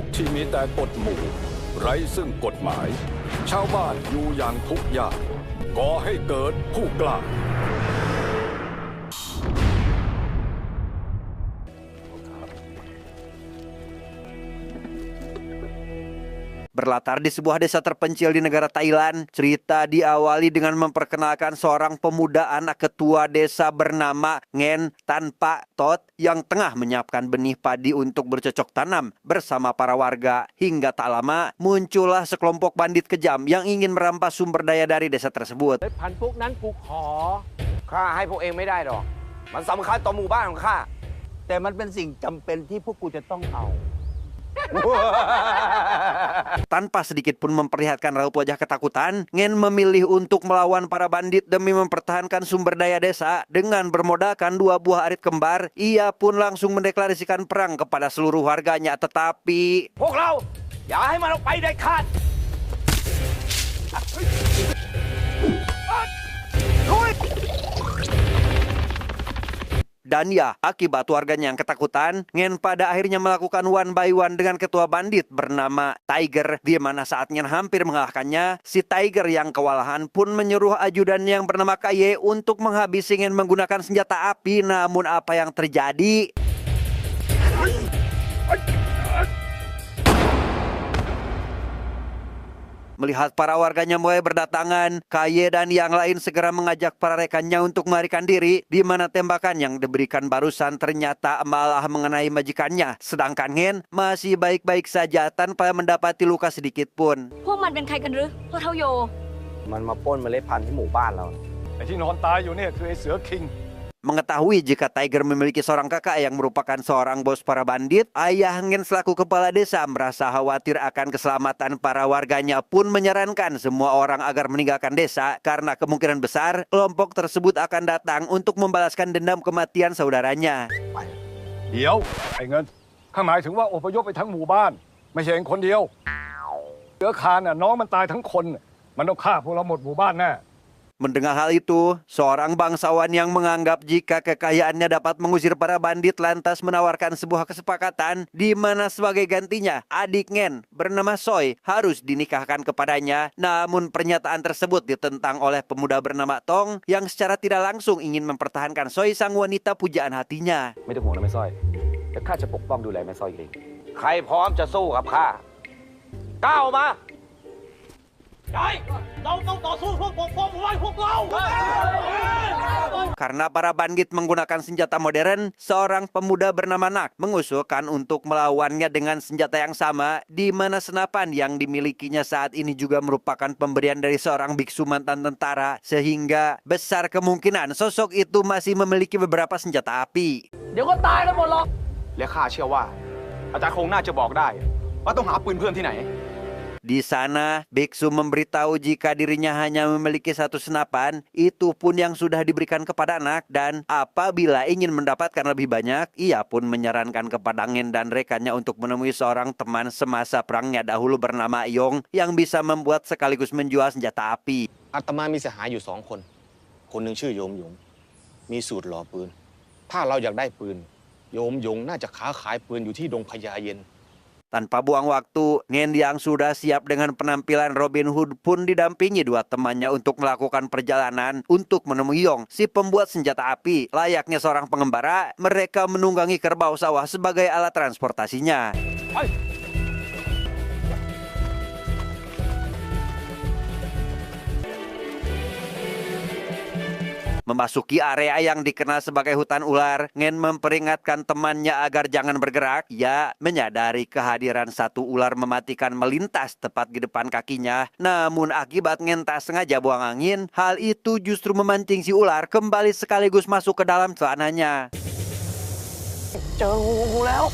ยุคที่มีแต่กฎหมู่ไร้ซึ่งกฎหมายชาวบ้านอยู่อย่างทุกข์ยากก่อให้เกิดผู้กล้าBerlatar di sebuah desa terpencil di negara Thailand, cerita diawali dengan memperkenalkan seorang pemuda anak ketua desa bernama Ngen Tanpa Tot yang tengah menyiapkan benih padi untuk bercocok tanam bersama para warga. Hingga tak lama muncullah sekelompok bandit kejam yang ingin merampas sumber daya dari desa tersebut. พันพวกนั้นกูขอข้าให้พวกเองไม่ได้หรอกมันสำคัญต่อหมู่บ้านของข้าแต่มันเป็นสิ่งจำเป็นที่พวกกูจะต้องเอา Tanpa sedikit pun memperlihatkan raut wajah ketakutan, Ngen memilih untuk melawan para bandit demi mempertahankan sumber daya desa. Dengan bermodalkan 2 buah arit kembar, ia pun langsung mendeklarasikan perang kepada seluruh warganya. Tetapi พวกเราอย่าให้มันออกไปเด็ดขาด Dan ya, akibat warganya yang ketakutan, Ngen pada akhirnya melakukan one by one dengan ketua bandit bernama Tiger, di mana saat Ngen hampir mengalahkannya, si Tiger yang kewalahan pun menyuruh ajudan yang bernama Kaye untuk menghabisi Ngen menggunakan senjata api. Namun apa yang terjadi? Melihat para warganya mulai berdatangan, Kaye dan yang lain segera mengajak para rekannya untuk melarikan diri, di mana tembakan yang diberikan barusan ternyata malah mengenai majikannya. Sedangkan Ngen masih baik-baik saja tanpa mendapati luka sedikit pun. พวกมันเป็นใครกันหรือพวกเท่าโย มันมาปล้นเมล็ดพันธุ์ที่หมู่บ้านเรา ไอ้ที่นอนตายอยู่เนี่ยคือไอ้เสือคิง Mengetahui jika Tiger memiliki seorang kakak yang merupakan seorang bos para bandit, ayah Ngen selaku kepala desa merasa khawatir akan keselamatan para warganya pun menyarankan semua orang agar meninggalkan desa karena kemungkinan besar kelompok tersebut akan datang untuk membalaskan dendam kematian saudaranya. เดี๋ยวไอ้เงินข้าหมายถึงว่าอพยพไปทั้งหมู่บ้านไม่ใช่เองคนเดียวเสือคานน่ะน้องมันตายทั้งคนมันต้องฆ่าพวกเราหมดหมู่บ้านแน่ Mendengar hal itu, seorang bangsawan yang menganggap jika kekayaannya dapat mengusir para bandit lantas menawarkan sebuah kesepakatan di mana sebagai gantinya adik Ngen bernama Soy harus dinikahkan kepadanya. Namun pernyataan tersebut ditentang oleh pemuda bernama Tong yang secara tidak langsung ingin mempertahankan Soy sang wanita pujaan hatinya. ไม่ต้องห่วงนะแม่สร้อยเดี๋ยวข้าจะปกป้องดูแลแม่สร้อยเองใครพร้อมจะสู้กับข้าก้าวมา Karena para bandit menggunakan senjata modern, seorang pemuda bernama Nak mengusulkan untuk melawannya dengan senjata yang sama, di mana senapan yang dimilikinya saat ini juga merupakan pemberian dari seorang biksu mantan tentara, sehingga besar kemungkinan sosok itu masih memiliki beberapa senjata api. เดี๋ยวก็ตายกันหมดหรอกและข้าเชื่อว่าอาจารย์คงน่าจะบอกได้ว่าต้องหาปืนเพื่อนที่ไหน Di sana, biksu memberitahu jika dirinya hanya memiliki 1 senapan, itu pun yang sudah diberikan kepada Nak, dan apabila ingin mendapatkan lebih banyak, ia pun menyarankan kepada Ngen dan rekannya untuk menemui seorang teman semasa perangnya dahulu bernama Yong yang bisa membuat sekaligus menjual senjata api. อาตมามีสหายอยู่2 คน คนหนึ่งชื่อโยมหยงมีสูตรหล่อปืนถ้าเราอยากได้ปืนโยมหยงน่าจะค้าขายปืนอยู่ที่ดงพญาเย็น Tanpa buang waktu, Ngen yang sudah siap dengan penampilan Robin Hood pun didampingi 2 temannya untuk melakukan perjalanan untuk menemui Yong, si pembuat senjata api. Layaknya seorang pengembara, mereka menunggangi kerbau sawah sebagai alat transportasinya. Memasuki area yang dikenal sebagai hutan ular, Ngen memperingatkan temannya agar jangan bergerak. Ia menyadari kehadiran satu ular mematikan melintas tepat di depan kakinya. Namun akibat Ngen tak sengaja buang angin, hal itu justru memancing si ular kembali sekaligus masuk ke dalam celananya. เจองูแล้ว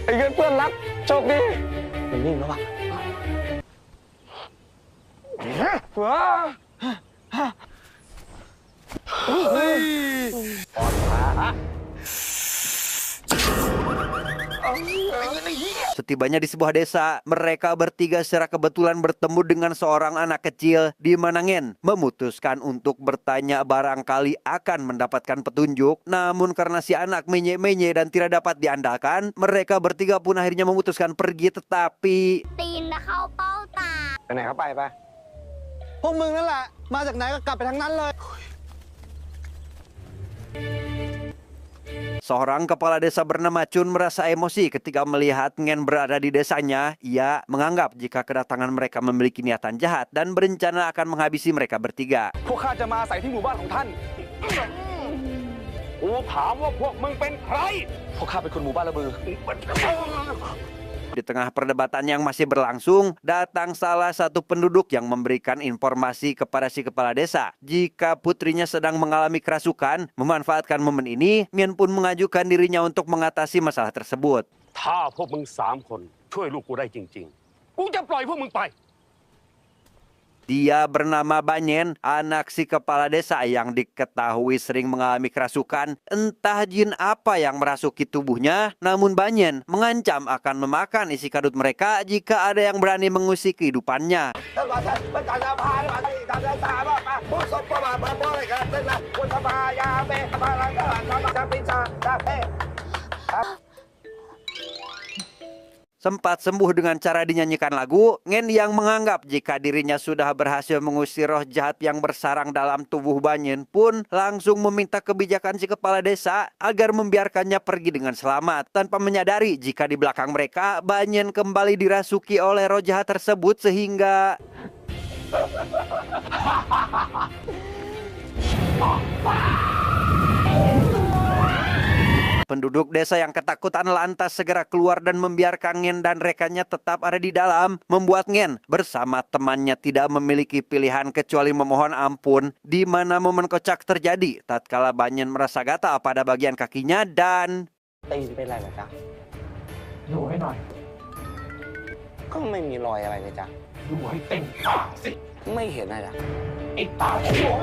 ไอ้เงินเพื่อนรักโชคดีนิ่งๆระวังอ่อนขาไอ้เงินไอ้เหี้ย Setibanya di sebuah desa, mereka bertiga secara kebetulan bertemu dengan seorang anak kecil di mana Ngen memutuskan untuk bertanya barangkali akan mendapatkan petunjuk. Namun karena si anak menye-menye dan tidak dapat diandalkan, mereka bertiga pun akhirnya memutuskan pergi, tetapi ตีนนะเข้าเป้าตา ไปไหนเขาไปปะ พวกมึงนั่นแหละ มาจากไหนก็กลับไปทางนั้นเลย seorang kepala desa bernama Chun merasa emosi ketika melihat Ngen berada di desanya. Ia menganggap jika kedatangan mereka memiliki niatan jahat dan berencana akan menghabisi mereka bertiga. พวกข้าจะมาอาศัยที่หมู่บ้านของท่าน กูถามว่าพวกมึงเป็นใคร พวกข้าเป็นคนหมู่บ้านละบือ Di tengah perdebatan yang masih berlangsung, datang salah satu penduduk yang memberikan informasi kepada si kepala desa. Jika putrinya sedang mengalami kerasukan, memanfaatkan momen ini, Ngen pun mengajukan dirinya untuk mengatasi masalah tersebut. ถ้าพวกมึง3 คนช่วยลูกกูได้จริงๆ กูจะปล่อยพวกมึงไป Dia bernama Banyen, anak si kepala desa yang diketahui sering mengalami kerasukan. Entah jin apa yang merasuki tubuhnya, namun Banyen mengancam akan memakan isi kadut mereka jika ada yang berani mengusik kehidupannya. Sempat sembuh dengan cara dinyanyikan lagu, Ngen yang menganggap jika dirinya sudah berhasil mengusir roh jahat yang bersarang dalam tubuh Banyen pun langsung meminta kebijakan si kepala desa agar membiarkannya pergi dengan selamat. Tanpa menyadari jika di belakang mereka Banyen kembali dirasuki oleh roh jahat tersebut sehingga penduduk desa yang ketakutan lantas segera keluar dan membiarkan Ngen dan rekannya tetap ada di dalam, membuat Ngen bersama temannya tidak memiliki pilihan kecuali memohon ampun, di mana momen kocak terjadi tatkala Banyen merasa gatal pada bagian kakinya dan ตีนเป็นไรเหรอจ๊ะ ดูให้หน่อย ก็ไม่มีรอยอะไรเลยจ๊ะ ดูให้เต็มปากสิ ไม่เห็นอะไรจ้ะ ไอ้ตาชั่ว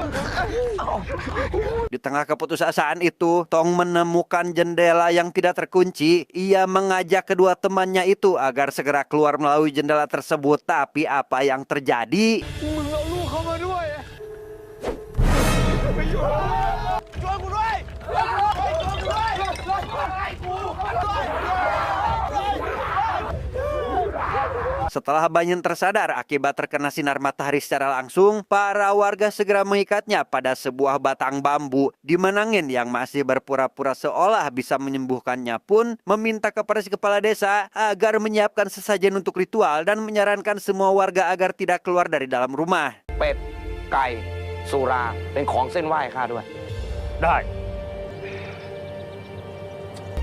Di tengah keputusasaan itu, Tong menemukan jendela yang tidak terkunci. Ia mengajak kedua temannya itu agar segera keluar melalui jendela tersebut. Tapi apa yang terjadi? มึงเอาลูกเข้ามาด้วยช่วยกูด้วยช่วยกูด้วยช่วยกูด้วย Setelah Banyen tersadar akibat terkena sinar matahari secara langsung, para warga segera mengikatnya pada sebuah batang bambu. Di mana Ngen yang masih berpura-pura seolah bisa menyembuhkannya pun meminta kepada si kepala desa agar menyiapkan sesajen untuk ritual dan menyarankan semua warga agar tidak keluar dari dalam rumah. เป็ด ไก่ สุรา เป็นของเส้นไหว้ข้าด้วย ได้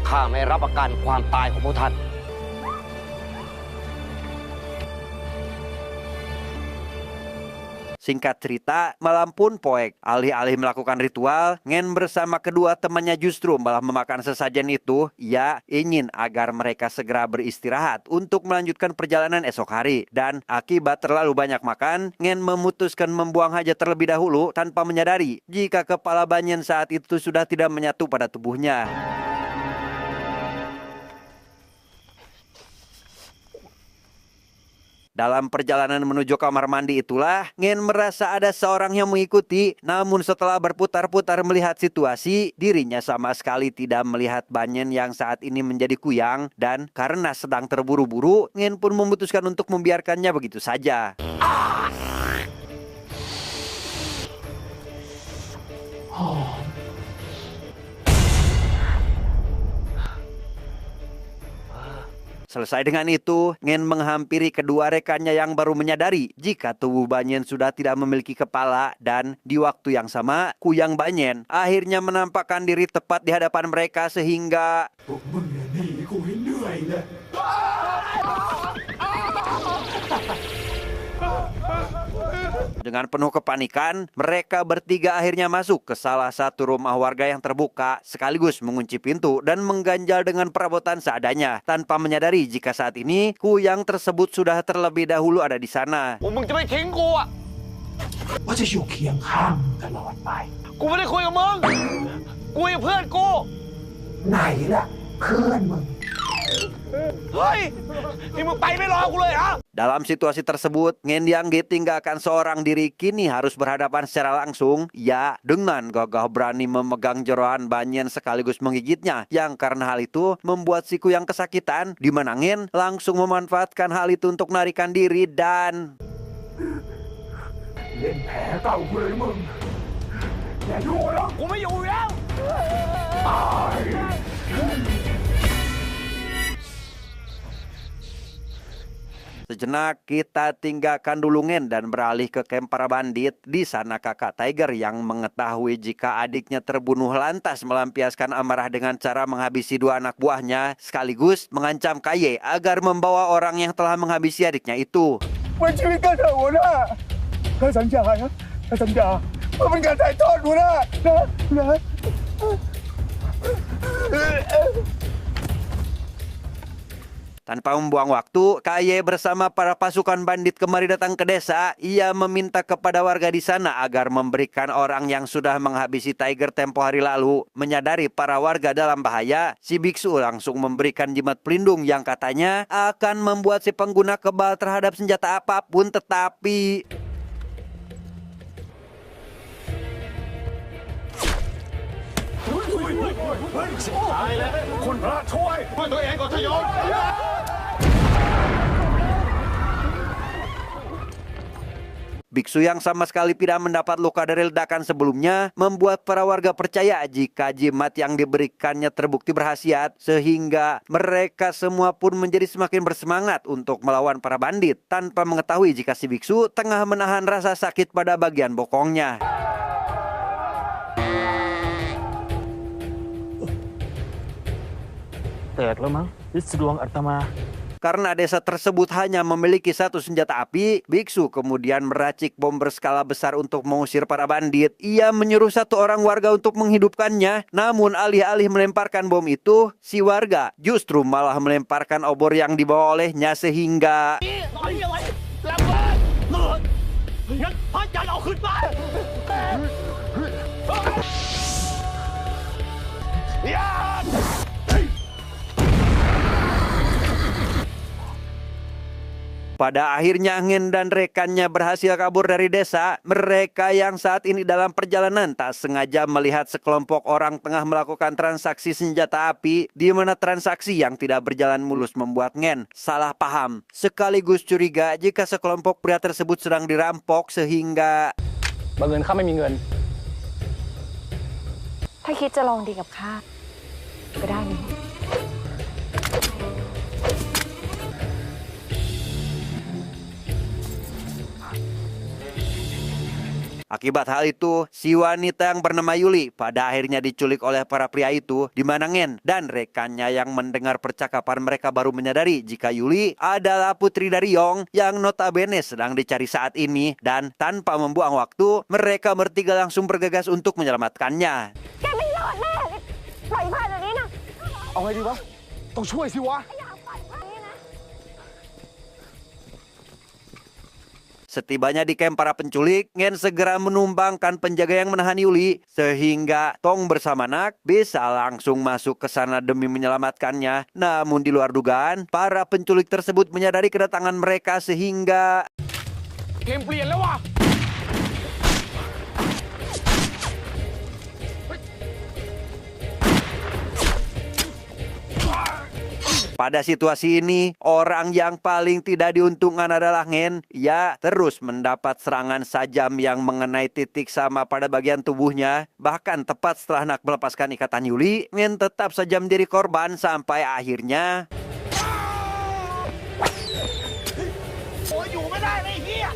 ข้าไม่รับประกันความตายของพวกท่าน Singkat cerita, malam pun poek. Alih-alih melakukan ritual, Ngen bersama kedua temannya justru malah memakan sesajen itu. Ia ingin agar mereka segera beristirahat untuk melanjutkan perjalanan esok hari. Dan akibat terlalu banyak makan, Ngen memutuskan membuang hajat terlebih dahulu tanpa menyadari jika kepala Banyen saat itu sudah tidak menyatu pada tubuhnya. Dalam perjalanan menuju kamar mandi itulah, Ngen merasa ada seorang yang mengikuti. Namun setelah berputar-putar melihat situasi, dirinya sama sekali tidak melihat Banyen yang saat ini menjadi kuyang. Dan karena sedang terburu-buru, Ngen pun memutuskan untuk membiarkannya begitu saja. Selesai dengan itu, Ngen menghampiri kedua rekannya yang baru menyadari jika tubuh Banyen sudah tidak memiliki kepala. Dan di waktu yang sama, kuyang Banyen akhirnya menampakkan diri tepat di hadapan mereka sehingga dengan penuh kepanikan, mereka bertiga akhirnya masuk ke salah satu rumah warga yang terbuka, sekaligus mengunci pintu dan mengganjal dengan perabotan seadanya, tanpa menyadari jika saat ini kuyang tersebut sudah terlebih dahulu ada di sana. มึงจะไม่ทิ้งกูอ่ะ ว่าจะอยู่เคียงข้างตลอดไป กูไม่ได้คุยกับมึง กูกับเพื่อนกู ไหนล่ะเพื่อนมึง เฮ้ย นี่มึงไปไม่รอกูเลยเหรอ Dalam situasi tersebut, Ngen yang ditinggalkan seorang diri kini harus berhadapan secara langsung, ya dengan gagah berani memegang jeroan Banyen sekaligus menggigitnya, yang karena hal itu membuat Siku yang kesakitan, di mana Ngen langsung memanfaatkan hal itu untuk melarikan diri dan... กูไม่อยู่แล้ว Sejenak kita tinggalkan dulu Ngen dan beralih ke kamp para bandit. Di sana kakak Tiger yang mengetahui jika adiknya terbunuh lantas melampiaskan amarah dengan cara menghabisi dua anak buahnya sekaligus mengancam Kaye agar membawa orang yang telah menghabisi adiknya itu. 为ชีวิตการหัวหน้าข้าสัญญานะข้าสัญญาว่าเป็นการถ่ายทอดหัวหน้านะ Tanpa membuang waktu, Kaye bersama para pasukan bandit kembali datang ke desa. Ia meminta kepada warga di sana agar memberikan orang yang sudah menghabisi Tiger tempo hari lalu. Menyadari para warga dalam bahaya, si biksu langsung memberikan jimat pelindung yang katanya akan membuat si pengguna kebal terhadap senjata apapun, tetapi... ตายแล้วคุณพระช่วยตัวเองก่อนทยศ Biksu yang sama sekali tidak mendapat luka dari ledakan sebelumnya membuat para warga percaya jika jimat yang diberikannya terbukti berkhasiat, sehingga mereka semua pun menjadi semakin bersemangat untuk melawan para bandit tanpa mengetahui jika si biksu tengah menahan rasa sakit pada bagian bokongnya. Karena desa tersebut hanya memiliki satu senjata api, biksu kemudian meracik bom berskala besar untuk mengusir para bandit. Ia menyuruh satu orang warga untuk menghidupkannya, namun alih-alih melemparkan bom itu, si warga justru malah melemparkan obor yang dibawa olehnya sehingga... งั้นพระจันทร์เอาขึ้นมา Pada akhirnya Ngen dan rekannya berhasil kabur dari desa. Mereka yang saat ini dalam perjalanan tak sengaja melihat sekelompok orang tengah melakukan transaksi senjata api, di mana transaksi yang tidak berjalan mulus membuat Ngen salah paham sekaligus curiga jika sekelompok pria tersebut sedang dirampok sehingga บังเอิญข้าไม่มีเงิน ถ้าคิดจะลองดีกับข้าก็ได้นะ Akibat hal itu, si wanita yang bernama Yuli pada akhirnya diculik oleh para pria itu, di mana Ngen dan rekannya yang mendengar percakapan mereka baru menyadari jika Yuli adalah putri dari Yong yang notabene sedang dicari saat ini, dan tanpa membuang waktu, mereka bertiga langsung bergegas untuk menyelamatkannya. แกไม่รอดแน่ปล่อยผ่านแบบนี้นะ เอาไงดีวะต้องช่วยสิวะ อย่าปล่อยผ่านนี้นะ Setibanya di kamp para penculik, Ngen segera menumbangkan penjaga yang menahan Yuli, sehingga Tong bersama Nak bisa langsung masuk ke sana demi menyelamatkannya. Namun di luar dugaan, para penculik tersebut menyadari kedatangan mereka sehingga... เกมเปลี่ยนแล้วว่ะ Pada situasi ini, orang yang paling tidak diuntungkan adalah Ngen. Ia terus mendapat serangan sajam yang mengenai titik sama pada bagian tubuhnya. Bahkan tepat setelah Nak melepaskan ikatan Yuli, Ngen tetap saja menjadi korban sampai akhirnya... โอ้ยอยู่ไม่ได้เลยไอ้เหี้ย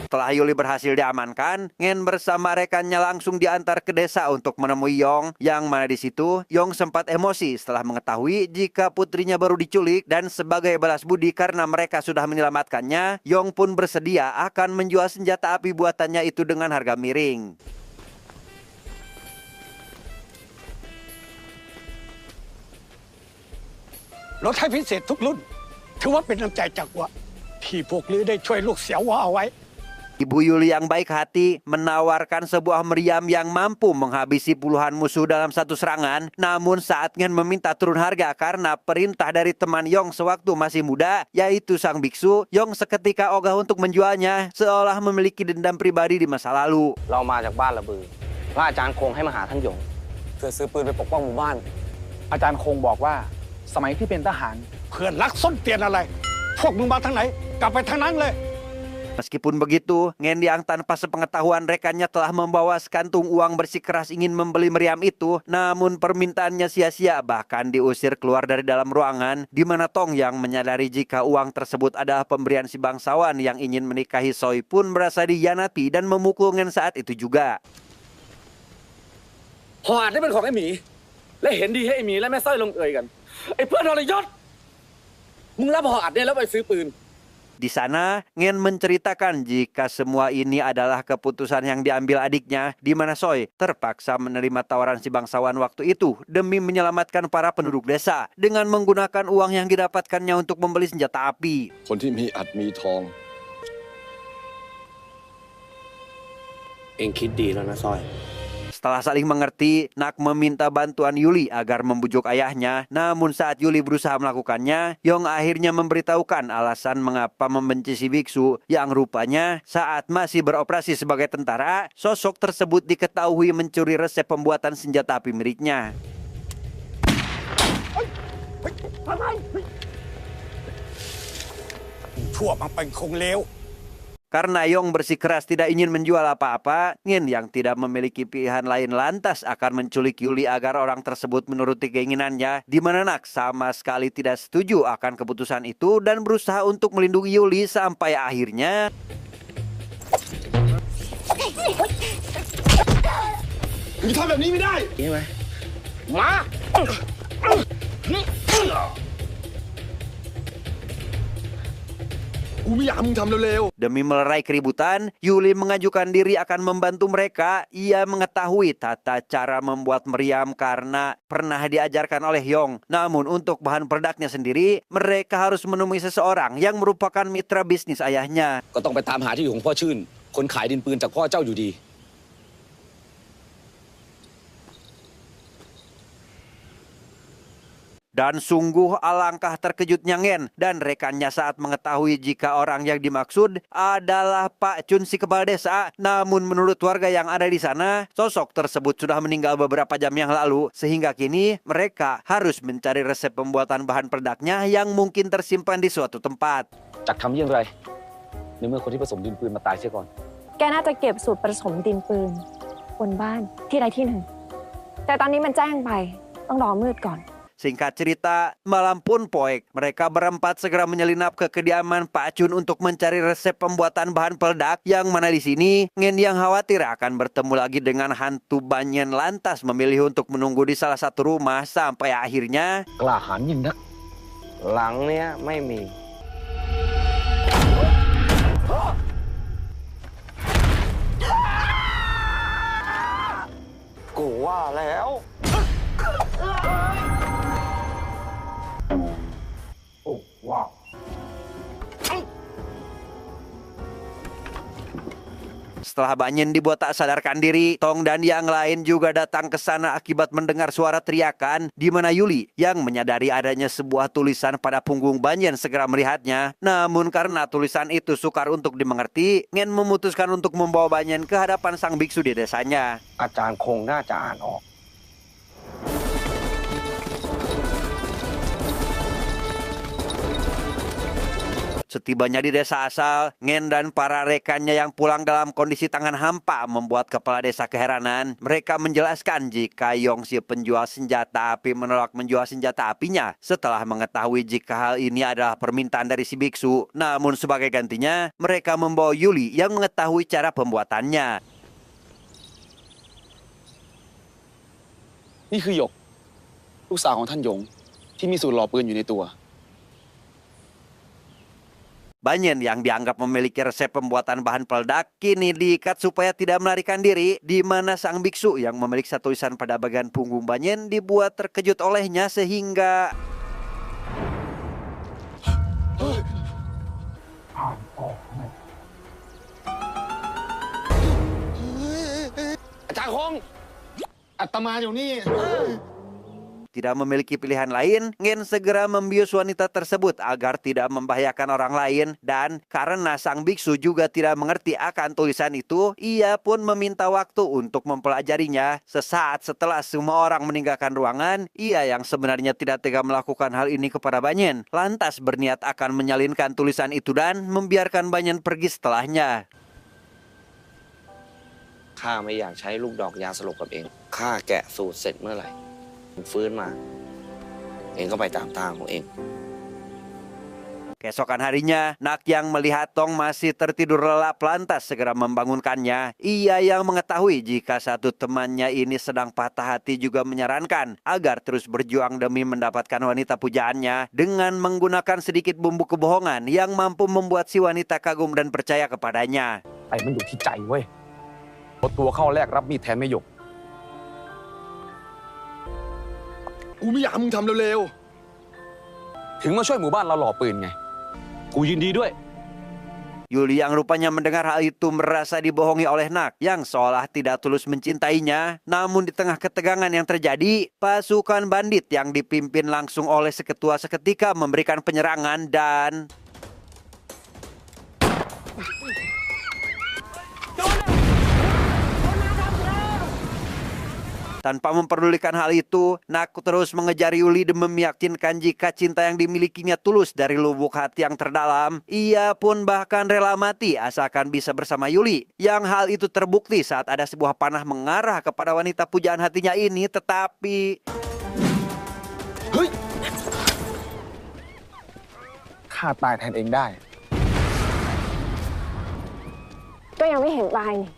Setelah Yuli berhasil diamankan, Ngen bersama rekannya langsung diantar ke desa untuk menemui Yong, yang mana di situ Yong sempat emosi setelah mengetahui jika putrinya baru diculik, dan sebagai balas budi karena mereka sudah menyelamatkannya, Yong pun bersedia akan menjual senjata api buatannya itu dengan harga miring. รถให้พิเศษทุกรุ่นถือว่าเป็นน้ำใจจากว่าที่พวกลือได้ช่วยลูกเสียวว่าเอาไว้ Ibu Yuli yang baik hati menawarkan sebuah meriam yang mampu menghabisi puluhan musuh dalam satu serangan. Namun saat Ngen meminta turun harga karena perintah dari teman Yong sewaktu masih muda, yaitu sang biksu, Yong seketika ogah untuk menjualnya seolah memiliki dendam pribadi di masa lalu. เรามาจากบ้านระบือพระอาจารย์คงให้มาหาท่านหยงเพื่อซื้อปืนไปปกป้องหมู่บ้าน อาจารย์คงบอกว่าสมัยที่เป็นทหารเพื่อนรักส้นเตียนอะไร พวกมึงมาทางไหน กลับไปทางนั้นเลย Meskipun begitu, Ngen yang tanpa sepengetahuan rekannya telah membawa sekantung uang bersikeras ingin membeli meriam itu, namun permintaannya sia-sia, bahkan diusir keluar dari dalam ruangan, di mana Tong yang menyadari jika uang tersebut adalah pemberian si bangsawan yang ingin menikahi Soi pun merasa dihianati dan memukul Ngen saat itu juga. หออัดนี่เป็นของไอ้หมีและเห็นดีให้ไอ้หมีและแม่สร้อยลงเอยกันไอ้เพื่อนทรยศมึงรับหออัดเนี่ยแล้วไปซื้อปืน Di sana, Ngen menceritakan jika semua ini adalah keputusan yang diambil adiknya, di mana Soi terpaksa menerima tawaran si bangsawan waktu itu demi menyelamatkan para penduduk desa dengan menggunakan uang yang didapatkannya untuk membeli senjata api. คนที่มีอัดมีทอง เองคิดดีแล้วนะสร้อย Setelah saling mengerti, Nak meminta bantuan Yuli agar membujuk ayahnya. Namun saat Yuli berusaha melakukannya, Yong akhirnya memberitahukan alasan mengapa membenci si biksu, yang rupanya saat masih beroperasi sebagai tentara, sosok tersebut diketahui mencuri resep pembuatan senjata api miliknya. ชั่วมันเป็นคงเลว Karena Yong bersikeras tidak ingin menjual apa-apa, Ngen yang tidak memiliki pilihan lain lantas akan menculik Yuli agar orang tersebut menuruti keinginannya, di mana Nak sama sekali tidak setuju akan keputusan itu dan berusaha untuk melindungi Yuli sampai akhirnya มึงทำแบบนี้ไม่ได้ ใช่ไหม มา กูไม่อยากให้มึงทำเร็ว Demi melerai keributan, Yuli mengajukan diri akan membantu mereka. Ia mengetahui tata cara membuat meriam karena pernah diajarkan oleh Yong. Namun untuk bahan peledaknya sendiri, mereka harus menemui seseorang yang merupakan mitra bisnis ayahnya. ก็ต้องไปตามหาที่อยู่ของพ่อชื่น คนขายดินปืนจากพ่อเจ้าอยู่ดี Dan sungguh alangkah terkejutnya Ngen dan rekannya saat mengetahui jika orang yang dimaksud adalah Pak Chun si kepala desa. Namun menurut warga yang ada di sana, sosok tersebut sudah meninggal beberapa jam yang lalu. Sehingga kini mereka harus mencari resep pembuatan bahan peledaknya yang mungkin tersimpan di suatu tempat. จากทำเยี่ยงไรในเมื่อคนที่ผสมดินปืนมาตายเสียก่อน แกน่าจะเก็บสูตรผสมดินปืนบนบ้านที่ใดที่หนึ่ง แต่ตอนนี้มันแจ้งไปต้องรอมืดก่อน Singkat cerita, malam pun poek. Mereka berempat segera menyelinap ke kediaman Pak Chun untuk mencari resep pembuatan bahan peledak. Yang mana di sini, Ngen yang khawatir akan bertemu lagi dengan hantu Banyen lantas memilih untuk menunggu di salah satu rumah sampai akhirnya กล้าหาญยิ่งนัก หลังเนี้ยไม่มี กูว่าแล้ว Setelah Banyen dibuat tak sadarkan diri, Tong dan yang lain juga datang ke sana akibat mendengar suara teriakan, di mana Yuli yang menyadari adanya sebuah tulisan pada punggung Banyen segera melihatnya. Namun karena tulisan itu sukar untuk dimengerti, Ngen memutuskan untuk membawa Banyen ke hadapan sang biksu di desanya. อาจารย์คงน่าจะอ่านออก Setibanya di desa asal, Ngen dan para rekannya yang pulang dalam kondisi tangan hampa membuat kepala desa keheranan. Mereka menjelaskan jika Yong si penjual senjata api menolak menjual senjata apinya setelah mengetahui jika hal ini adalah permintaan dari si biksu. Namun sebagai gantinya, mereka membawa Yuli yang mengetahui cara pembuatannya. นี่คือหยกลูกสาวของท่านหยงที่มีสูตรหล่อปืนอยู่ในตัว Banyen yang dianggap memiliki resep pembuatan bahan peledak kini diikat supaya tidak melarikan diri, di mana sang biksu yang memiliki tulisan pada bagian punggung Banyen dibuat terkejut olehnya sehingga คงอาตมาอยู่นี่ Tidak memiliki pilihan lain, Ngen segera membius wanita tersebut agar tidak membahayakan orang lain. Dan karena sang biksu juga tidak mengerti akan tulisan itu, ia pun meminta waktu untuk mempelajarinya. Sesaat setelah semua orang meninggalkan ruangan, ia yang sebenarnya tidak tega melakukan hal ini kepada Banyen, lantas berniat akan menyalinkan tulisan itu dan membiarkan Banyen pergi setelahnya. ข้าไม่อยากใช้ลูกดอกยาสลบกับเอง ข้าแกะสูตรเสร็จเมื่อไหร่ฟื้นมา เองก็ไปตามทางของเอง Keesokan harinya, Nak yang melihat Tong masih tertidur lelap lantas segera membangunkannya. Ia yang mengetahui jika satu temannya ini sedang patah hati juga menyarankan agar terus berjuang demi mendapatkan wanita pujaannya dengan menggunakan sedikit bumbu kebohongan yang mampu membuat si wanita kagum dan percaya kepadanya. ไอ้มันอยู่ที่ใจเว้ยเอาตัวเข้าแลกรับมีดแทนไม่หยก กูไม่อยากให้มึงทำเร็ว ถึงมาช่วยหมู่บ้านเราหล่อปืนไง กูยินดีด้วย Yuli yang rupanya mendengar hal itu merasa dibohongi oleh Nak yang seolah tidak tulus mencintainya. Namun di tengah ketegangan yang terjadi, pasukan bandit yang dipimpin langsung oleh seketua seketika memberikan penyerangan dan... Tanpa memperdulikan hal itu, Nak terus mengejar Yuli demi meyakinkan jika cinta yang dimilikinya tulus dari lubuk hati yang terdalam. Ia pun bahkan rela mati asalkan bisa bersama Yuli. Yang hal itu terbukti saat ada sebuah panah mengarah kepada wanita pujaan hatinya ini, tetapi... ข้าตายแทนเองได้ ก็ยังไม่เห็นตายนี่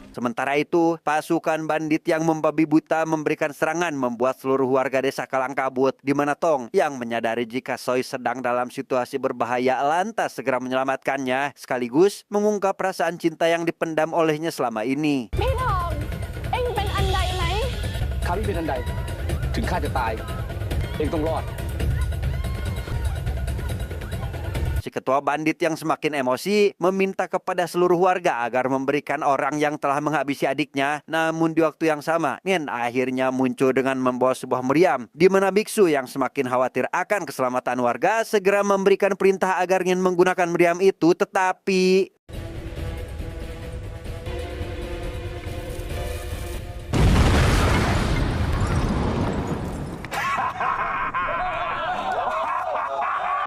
Sementara itu, pasukan bandit yang membabi buta memberikan serangan membuat seluruh warga desa kalang kabut, di mana Tong yang menyadari jika Soi sedang dalam situasi berbahaya lantas segera menyelamatkannya, sekaligus mengungkap perasaan cinta yang dipendam olehnya selama ini. พี่ทองเอ็งเป็นอันใดไหม ข้าไม่เป็นอันใด ถึงข้าจะตาย เองต้องรอด Si ketua bandit yang semakin emosi meminta kepada seluruh warga agar memberikan orang yang telah menghabisi adiknya. Namun di waktu yang sama, Ngen akhirnya muncul dengan membawa sebuah meriam, di mana biksu yang semakin khawatir akan keselamatan warga segera memberikan perintah agar Ngen menggunakan meriam itu, tetapi...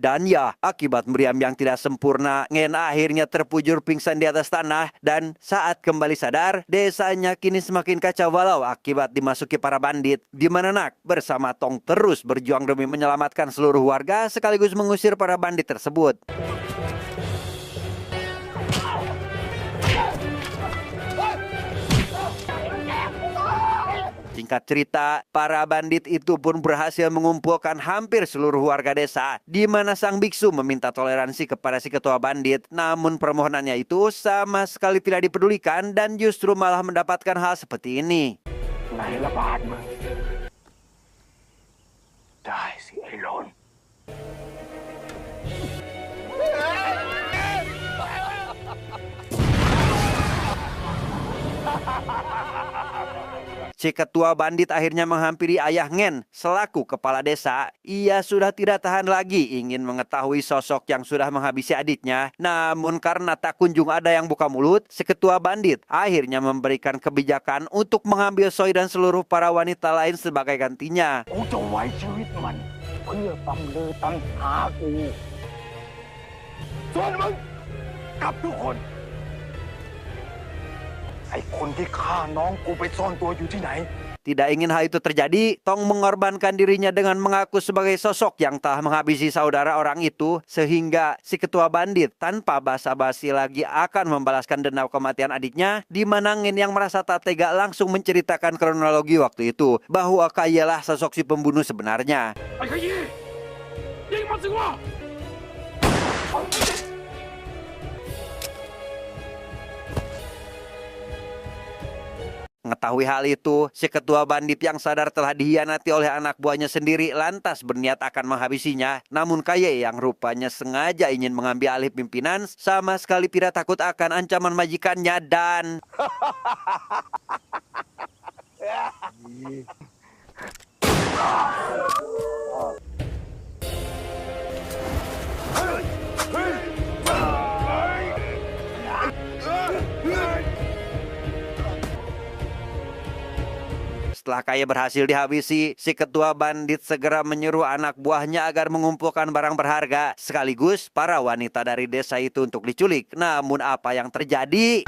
Dan ya, akibat meriam yang tidak sempurna, Ngen akhirnya terpujur pingsan di atas tanah. Dan saat kembali sadar, desanya kini semakin kacau balau akibat dimasuki para bandit. Di mana Nak bersama Tong terus berjuang demi menyelamatkan seluruh warga sekaligus mengusir para bandit tersebut. Singkat cerita, para bandit itu pun berhasil mengumpulkan hampir seluruh warga desa, di mana sang biksu meminta toleransi kepada si ketua bandit. Namun permohonannya itu sama sekali tidak dipedulikan dan justru malah mendapatkan hal seperti ini. ไหนละบาทมึงได้สิไอ้โลน Si ketua bandit akhirnya menghampiri ayah Ngen selaku kepala desa. Ia sudah tidak tahan lagi ingin mengetahui sosok yang sudah menghabisi adiknya. Namun karena tak kunjung ada yang buka mulut, si ketua bandit akhirnya memberikan kebijakan untuk mengambil Soi dan seluruh para wanita lain sebagai gantinya. กูจะไว้ชีวิตมันเพื่อตำลือตำหากูส่วนมึงกับทุกคน ไอ้คนที่ฆ่าน้องกูไปซ่อนตัวอยู่ที่ไหน Tidak ingin hal itu terjadi, Tong mengorbankan dirinya dengan mengaku sebagai sosok yang telah menghabisi saudara orang itu, sehingga si ketua bandit tanpa basa-basi lagi akan membalaskan dendam kematian adiknya, di mana Ngen yang merasa tak tega langsung menceritakan kronologi waktu itu, bahwa kayalah sosok si pembunuh sebenarnya. Mengetahui hal itu, si ketua bandit yang sadar telah dihianati oleh anak buahnya sendiri lantas berniat akan menghabisinya. Namun Kaye yang rupanya sengaja ingin mengambil alih pimpinan sama sekali tidak takut akan ancaman majikannya dan setelah Kaye berhasil dihabisi, si ketua bandit segera menyuruh anak buahnya agar mengumpulkan barang berharga, sekaligus para wanita dari desa itu untuk diculik. Namun apa yang terjadi?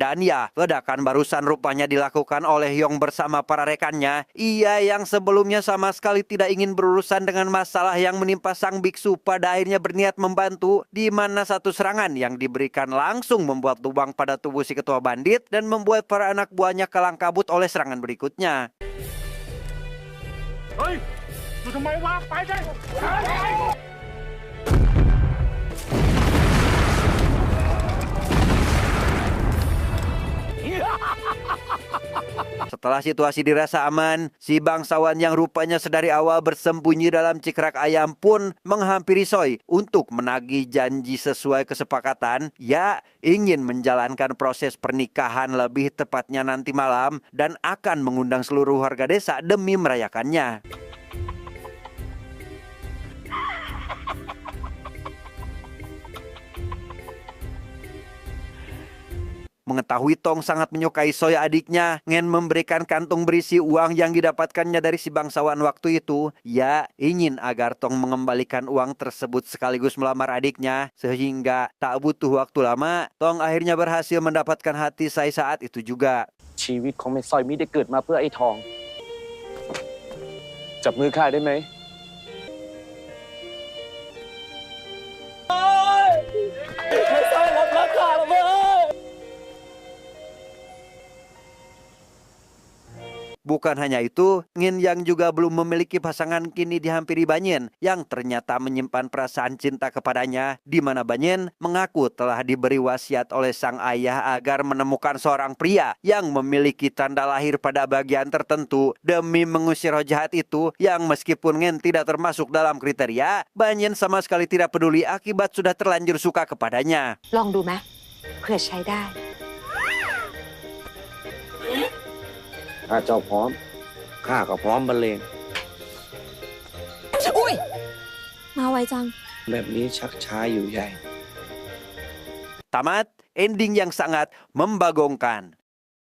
Dan ya, ledakan barusan rupanya dilakukan oleh Yong bersama para rekannya. Ia yang sebelumnya sama sekali tidak ingin berurusan dengan masalah yang menimpa sang biksu pada akhirnya berniat membantu, di mana satu serangan yang diberikan langsung membuat lubang pada tubuh si ketua bandit dan membuat para anak buahnya kalang kabut oleh serangan berikutnya. Setelah situasi dirasa aman, si bangsawan yang rupanya sedari awal bersembunyi dalam cikrak ayam pun menghampiri Soy untuk menagih janji sesuai kesepakatan, ya ingin menjalankan proses pernikahan lebih tepatnya nanti malam dan akan mengundang seluruh warga desa demi merayakannya. Mengetahui Tong sangat menyukai Soy adiknya, Ngen memberikan kantung berisi uang yang didapatkannya dari si bangsawan waktu itu. Ya, ingin agar Tong mengembalikan uang tersebut sekaligus melamar adiknya. Sehingga tak butuh waktu lama, Tong akhirnya berhasil mendapatkan hati Sai saat itu juga. ชีวิตของแม่สร้อยมิได้เกิดมาเพื่อไอ้ทอง จับมือข้าได้ไหม ไม่ใช่รับรักข้าหรอกเว้ย Bukan hanya itu, Ngin yang juga belum memiliki pasangan kini dihampiri Banyen yang ternyata menyimpan perasaan cinta kepadanya, di mana Banyen mengaku telah diberi wasiat oleh sang ayah agar menemukan seorang pria yang memiliki tanda lahir pada bagian tertentu demi mengusir roh jahat itu, yang meskipun Ngin tidak termasuk dalam kriteria, Banyen sama sekali tidak peduli akibat sudah terlanjur suka kepadanya. ลองดูไหมเผื่อใช้ได้ ถ้าเจ้าพร้อม ข้าก็พร้อมบรรเลง อุ้ย มาไวจัง แบบนี้ชักช้าอยู่ใหญ่ Tamat, ending yang sangat membagongkan.